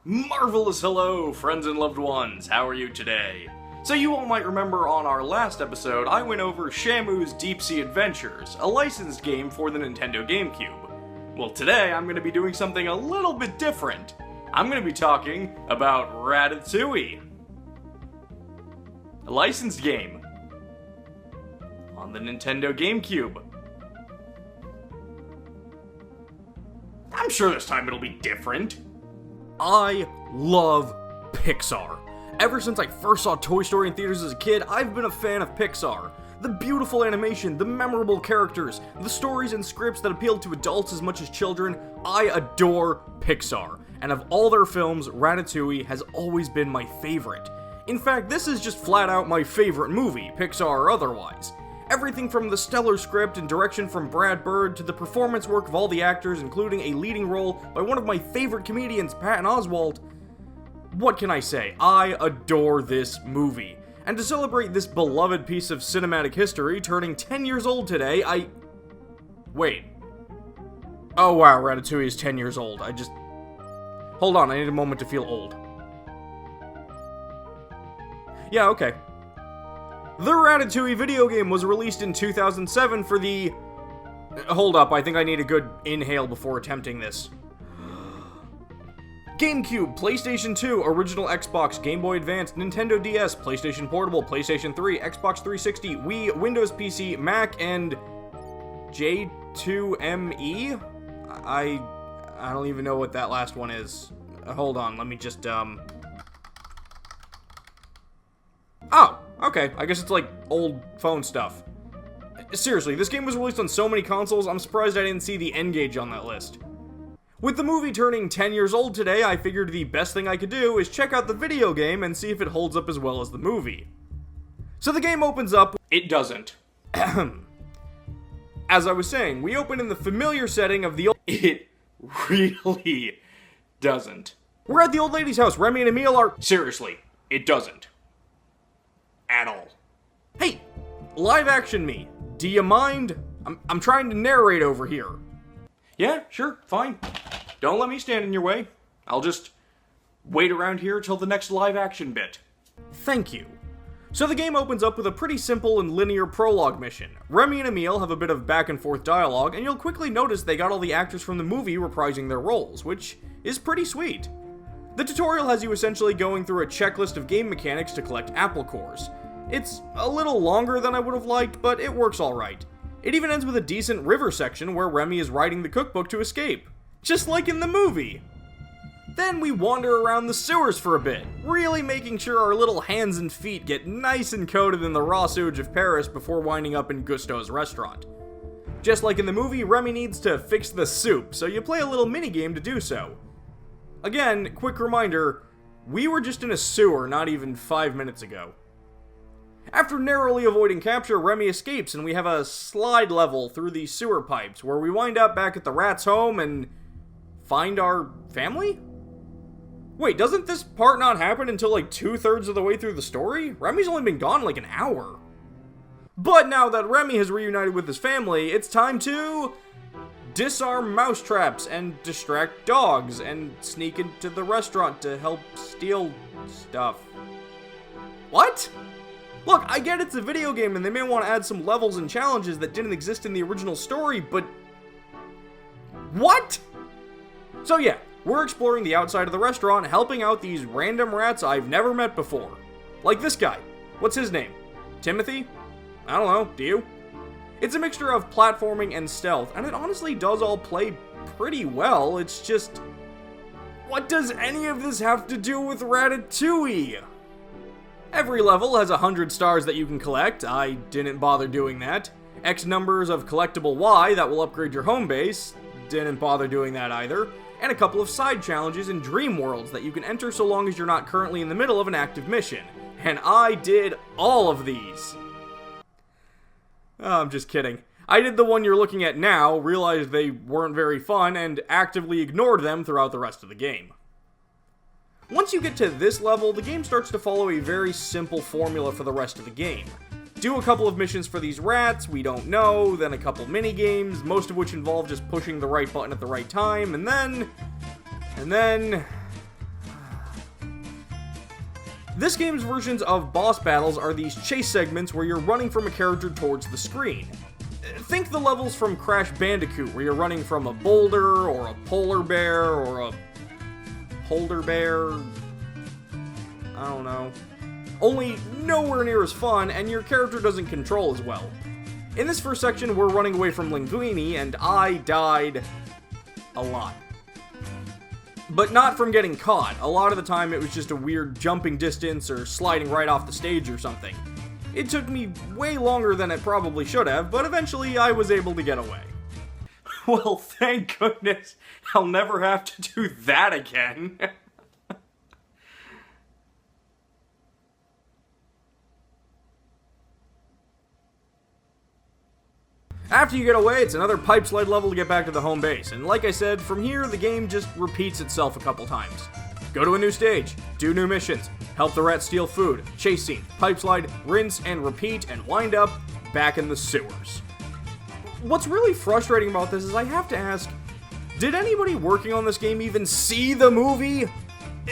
Marvelous hello, friends and loved ones, how are you today? So you all might remember on our last episode, I went over Shamu's Deep Sea Adventures, a licensed game for the Nintendo GameCube. Well, today I'm going to be doing something a little bit different. I'm going to be talking about Ratatouille. A licensed game on the Nintendo GameCube. I'm sure this time it'll be different. I love Pixar. Ever since I first saw Toy Story in theaters as a kid, I've been a fan of Pixar. The beautiful animation, the memorable characters, the stories and scripts that appeal to adults as much as children, I adore Pixar. And of all their films, Ratatouille has always been my favorite. In fact, this is just flat out my favorite movie, Pixar or otherwise. Everything from the stellar script and direction from Brad Bird to the performance work of all the actors, including a leading role by one of my favorite comedians, Patton Oswalt. What can I say? I adore this movie. And to celebrate this beloved piece of cinematic history turning 10 years old today, Wait. Oh wow, Ratatouille is 10 years old. Hold on, I need a moment to feel old. Yeah, okay. The Ratatouille video game was released in 2007 for the... Hold up, I think I need a good inhale before attempting this. GameCube, PlayStation 2, Original Xbox, Game Boy Advance, Nintendo DS, PlayStation Portable, PlayStation 3, Xbox 360, Wii, Windows PC, Mac, and... J2ME? I don't even know what that last one is. Hold on, let me just, Oh, okay, I guess it's like old phone stuff. Seriously, this game was released on so many consoles, I'm surprised I didn't see the N-Gage on that list. With the movie turning 10 years old today, I figured the best thing I could do is check out the video game and see if it holds up as well as the movie. So the game opens up... It doesn't. As I was saying, we open in the familiar setting of the old... It really doesn't. We're at the old lady's house. Remy and Emile are... Seriously, it doesn't. At all. Hey, live action me. Do you mind? I'm trying to narrate over here. Yeah, sure, fine. Don't let me stand in your way. I'll just wait around here till the next live action bit. Thank you. So the game opens up with a pretty simple and linear prologue mission. Remy and Emile have a bit of back and forth dialogue, and you'll quickly notice they got all the actors from the movie reprising their roles, which is pretty sweet. The tutorial has you essentially going through a checklist of game mechanics to collect apple cores. It's a little longer than I would have liked, but it works alright. It even ends with a decent river section where Remy is writing the cookbook to escape, just like in the movie. Then we wander around the sewers for a bit, really making sure our little hands and feet get nice and coated in the raw sewage of Paris before winding up in Gusteau's restaurant. Just like in the movie, Remy needs to fix the soup, so you play a little minigame to do so. Again, quick reminder, we were just in a sewer not even 5 minutes ago. After narrowly avoiding capture, Remy escapes and we have a slide level through the sewer pipes where we wind up back at the rat's home and find our family? Wait, doesn't this part not happen until like 2/3 of the way through the story? Remy's only been gone like an hour. But now that Remy has reunited with his family, it's time to disarm mousetraps and distract dogs and sneak into the restaurant to help steal stuff. What? Look, I get it's a video game and they may want to add some levels and challenges that didn't exist in the original story, but... What? So yeah, we're exploring the outside of the restaurant, helping out these random rats I've never met before. Like this guy. What's his name? Timothy? I don't know, do you? It's a mixture of platforming and stealth, and it honestly does all play pretty well, it's just... What does any of this have to do with Ratatouille? Every level has 100 stars that you can collect. I didn't bother doing that. X numbers of collectible Y that will upgrade your home base. Didn't bother doing that either. And a couple of side challenges in dream worlds that you can enter so long as you're not currently in the middle of an active mission. And I did all of these. Oh, I'm just kidding. I did the one you're looking at now, realized they weren't very fun, and actively ignored them throughout the rest of the game. Once you get to this level, the game starts to follow a very simple formula for the rest of the game. Do a couple of missions for these rats, we don't know, then a couple mini-games, most of which involve just pushing the right button at the right time, and then... This game's versions of boss battles are these chase segments where you're running from a character towards the screen. Think the levels from Crash Bandicoot, where you're running from a boulder, or a polar bear, or a polder bear. I don't know. Only nowhere near as fun, and your character doesn't control as well. In this first section, we're running away from Linguini, and I died a lot. But not from getting caught. A lot of the time it was just a weird jumping distance or sliding right off the stage or something. It took me way longer than it probably should have, but eventually I was able to get away. Well, thank goodness I'll never have to do that again. After you get away, it's another pipe slide level to get back to the home base, and like I said, from here the game just repeats itself a couple times. Go to a new stage, do new missions, help the rats steal food, chase scene, pipe slide, rinse and repeat, and wind up back in the sewers. What's really frustrating about this is I have to ask, did anybody working on this game even see the movie?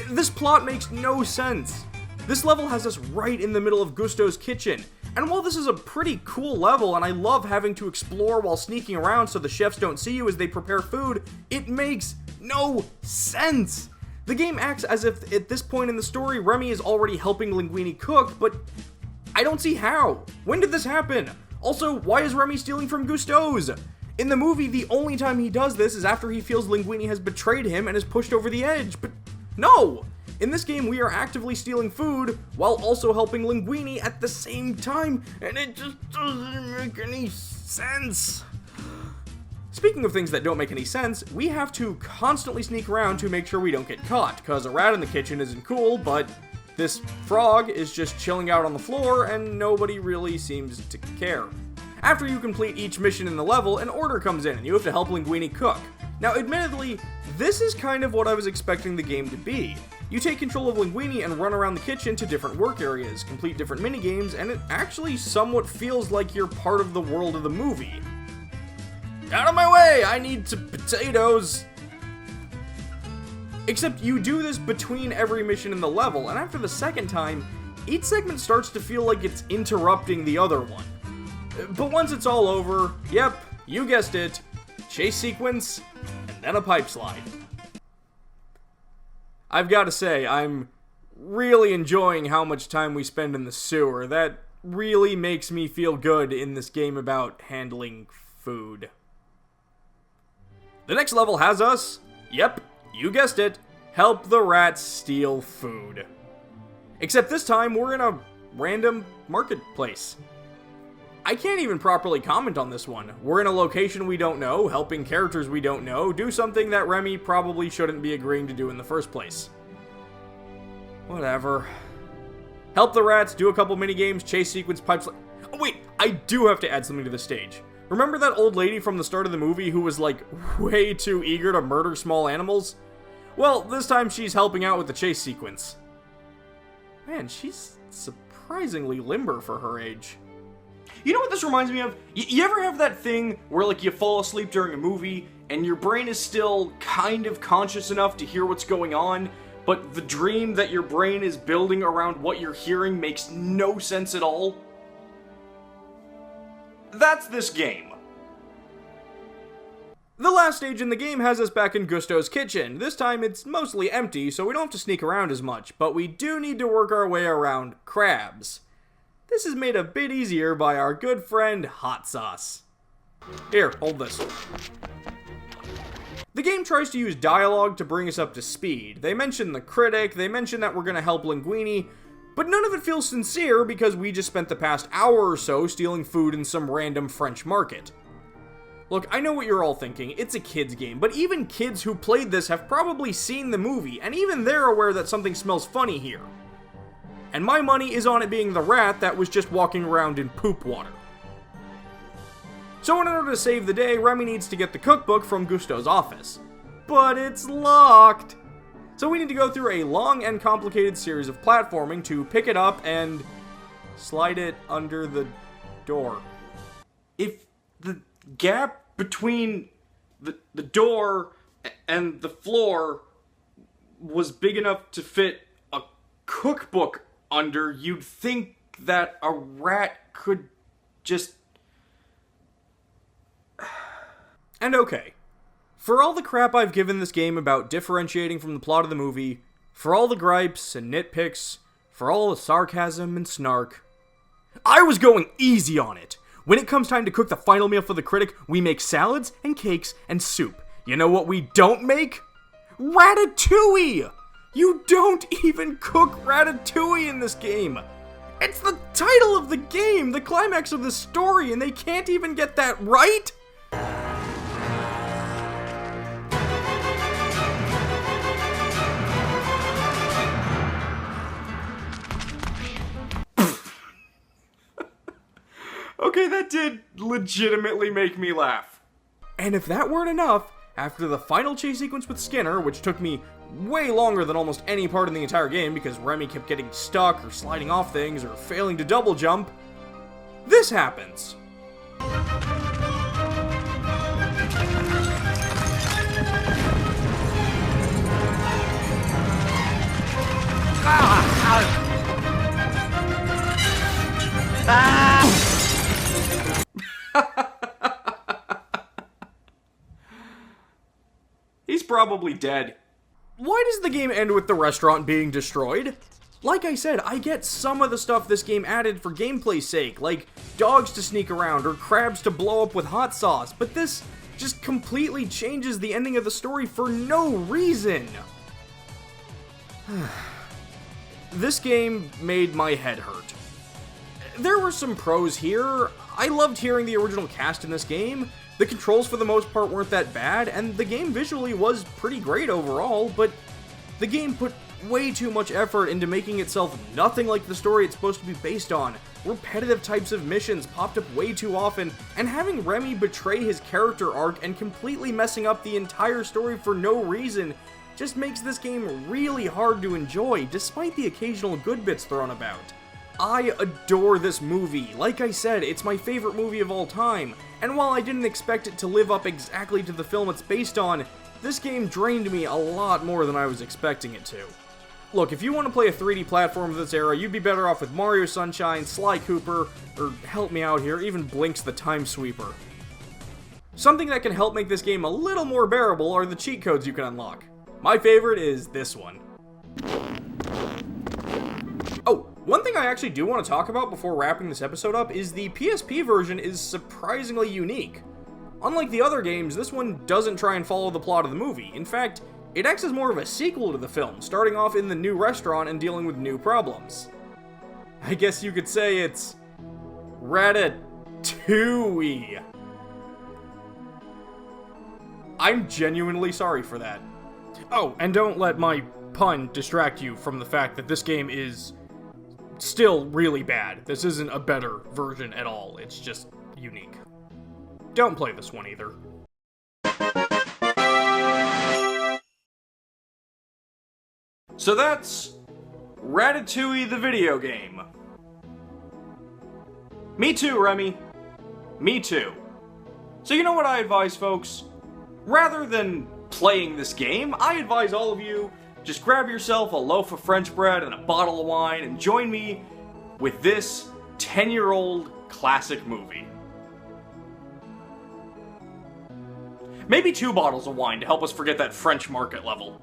This plot makes no sense. This level has us right in the middle of Gusto's kitchen, and while this is a pretty cool level and I love having to explore while sneaking around so the chefs don't see you as they prepare food, it makes no sense. The game acts as if at this point in the story Remy is already helping Linguini cook, but I don't see how. When did this happen? Also, why is Remy stealing from Gusto's? In the movie, the only time he does this is after he feels Linguini has betrayed him and is pushed over the edge, but no! In this game, we are actively stealing food while also helping Linguini at the same time, and it just doesn't make any sense. Speaking of things that don't make any sense, we have to constantly sneak around to make sure we don't get caught, because a rat in the kitchen isn't cool, but this frog is just chilling out on the floor and nobody really seems to care. After you complete each mission in the level, an order comes in and you have to help Linguini cook. Now, admittedly, this is kind of what I was expecting the game to be. You take control of Linguini and run around the kitchen to different work areas, complete different minigames, and it actually somewhat feels like you're part of the world of the movie. Out of my way! I need some potatoes! Except you do this between every mission in the level, and after the second time, each segment starts to feel like it's interrupting the other one. But once it's all over, yep, you guessed it, chase sequence, and then a pipe slide. I've got to say, I'm really enjoying how much time we spend in the sewer. That really makes me feel good in this game about handling food. The next level has us, yep, you guessed it, help the rats steal food. Except this time, we're in a random marketplace. I can't even properly comment on this one. We're in a location we don't know, helping characters we don't know, do something that Remy probably shouldn't be agreeing to do in the first place. Whatever. Help the rats, do a couple minigames, chase sequence, pipes. Oh wait, I do have to add something to the stage. Remember that old lady from the start of the movie who was like way too eager to murder small animals? Well, this time she's helping out with the chase sequence. Man, she's surprisingly limber for her age. You know what this reminds me of? You ever have that thing where like you fall asleep during a movie and your brain is still kind of conscious enough to hear what's going on, but the dream that your brain is building around what you're hearing makes no sense at all? That's this game. The last stage in the game has us back in Gusto's kitchen. This time it's mostly empty, so we don't have to sneak around as much, but we do need to work our way around crabs. This is made a bit easier by our good friend Hot Sauce. Here, hold this. The game tries to use dialogue to bring us up to speed. They mention the critic, they mention that we're gonna help Linguini, but none of it feels sincere because we just spent the past hour or so stealing food in some random French market. Look, I know what you're all thinking, it's a kid's game, but even kids who played this have probably seen the movie, and even they're aware that something smells funny here. And my money is on it being the rat that was just walking around in poop water. So in order to save the day, Remy needs to get the cookbook from Gusto's office. But it's locked! So we need to go through a long and complicated series of platforming to pick it up and slide it under the door. If the gap between the door and the floor was big enough to fit a cookbook under, you'd think that a rat could just... And okay, for all the crap I've given this game about differentiating from the plot of the movie, for all the gripes and nitpicks, for all the sarcasm and snark, I was going easy on it. When it comes time to cook the final meal for the critic, we make salads and cakes and soup. You know what we don't make? Ratatouille! You don't even cook ratatouille in this game! It's the title of the game, the climax of the story, and they can't even get that right? Okay, that did legitimately make me laugh. And if that weren't enough, after the final chase sequence with Skinner, which took me way longer than almost any part in the entire game because Remy kept getting stuck or sliding off things or failing to double jump, this happens. He's probably dead. Why does the game end with the restaurant being destroyed? Like I said, I get some of the stuff this game added for gameplay's sake, like dogs to sneak around or crabs to blow up with hot sauce, but this just completely changes the ending of the story for no reason. This game made my head hurt. There were some pros here. I loved hearing the original cast in this game. The controls for the most part weren't that bad, and the game visually was pretty great overall, but the game put way too much effort into making itself nothing like the story it's supposed to be based on. Repetitive types of missions popped up way too often, and having Remy betray his character arc and completely messing up the entire story for no reason just makes this game really hard to enjoy, despite the occasional good bits thrown about. I adore this movie. Like I said, it's my favorite movie of all time, and while I didn't expect it to live up exactly to the film it's based on, this game drained me a lot more than I was expecting it to. Look, if you want to play a 3D platform of this era, you'd be better off with Mario Sunshine, Sly Cooper, or help me out here, even Blinx the Time Sweeper. Something that can help make this game a little more bearable are the cheat codes you can unlock. My favorite is this one. Oh, one thing I actually do want to talk about before wrapping this episode up is the PSP version is surprisingly unique. Unlike the other games, this one doesn't try and follow the plot of the movie. In fact, it acts as more of a sequel to the film, starting off in the new restaurant and dealing with new problems. I guess you could say it's Ratatouille. I'm genuinely sorry for that. Oh, and don't let my pun distract you from the fact that this game is still really bad. This isn't a better version at all, it's just unique. Don't play this one either. So that's Ratatouille the video game. Me too, Remy. Me too. So you know what I advise, folks? Rather than playing this game, I advise all of you just grab yourself a loaf of French bread and a bottle of wine and join me with this 10-year-old classic movie. Maybe 2 bottles of wine to help us forget that French market level.